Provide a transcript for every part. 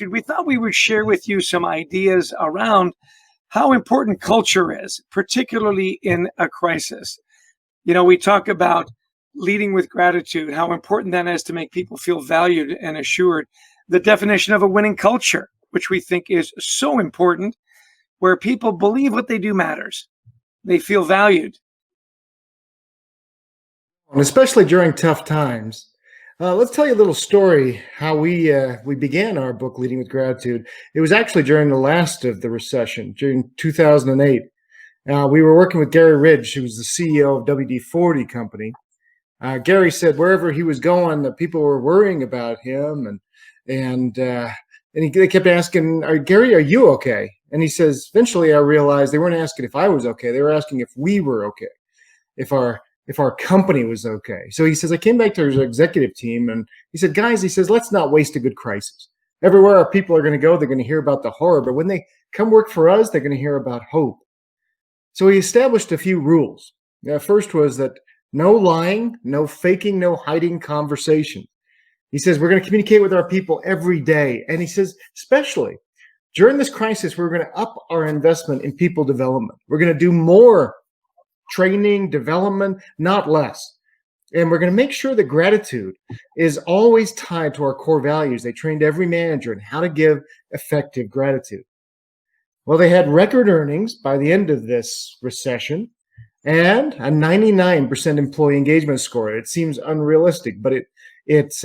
We thought we would share with you some ideas around how important culture is, particularly in a crisis. We talk about leading with gratitude, how important that is to make people feel valued and assured. The definition of a winning culture, which we think is so important, where people believe what they do matters. They feel valued. And especially during tough times. Let's tell you a little story how we began our book, Leading with Gratitude. It was actually during the last of the recession, during 2008. We were working with Gary Ridge, who was the CEO of WD-40 Company. Gary said wherever he was going, the people were worrying about him, and they kept asking, Gary, are you okay? And he says, eventually I realized they weren't asking if I was okay. They were asking if we were okay, if our company was okay. So he says, I came back to his executive team and he said, guys, he says, let's not waste a good crisis. Everywhere our people are going to go, they're going to hear about the horror, but when they come work for us, they're going to hear about hope. So he established a few rules. The first was that no lying, no faking, no hiding conversation. He says, we're going to communicate with our people every day. And he says, especially during this crisis, we're going to up our investment in people development. We're going to do more training, development, not less. And we're going to make sure that gratitude is always tied to our core values. They trained every manager in how to give effective gratitude. Well, they had record earnings by the end of this recession and a 99% employee engagement score. It seems unrealistic, but it's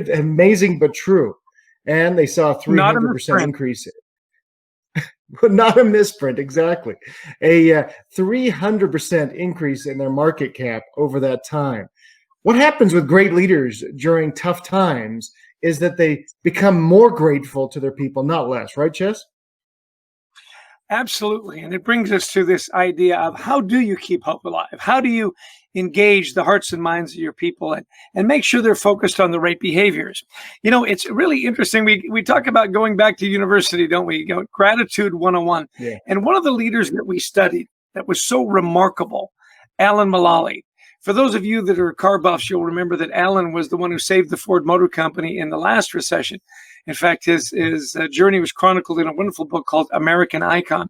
amazing but true. And they saw a 300% increase. Not a misprint, exactly. A 300% increase in their market cap over that time. What happens with great leaders during tough times is that they become more grateful to their people, not less. Right, Chess? Absolutely. And it brings us to this idea of how do you keep hope alive? How do you engage the hearts and minds of your people and make sure they're focused on the right behaviors? It's really interesting. We talk about going back to university, don't we? Gratitude 101. Yeah. And one of the leaders that we studied that was so remarkable, Alan Mulally. For those of you that are car buffs, you'll remember that Alan was the one who saved the Ford Motor Company in the last recession. In fact, his journey was chronicled in a wonderful book called American Icon.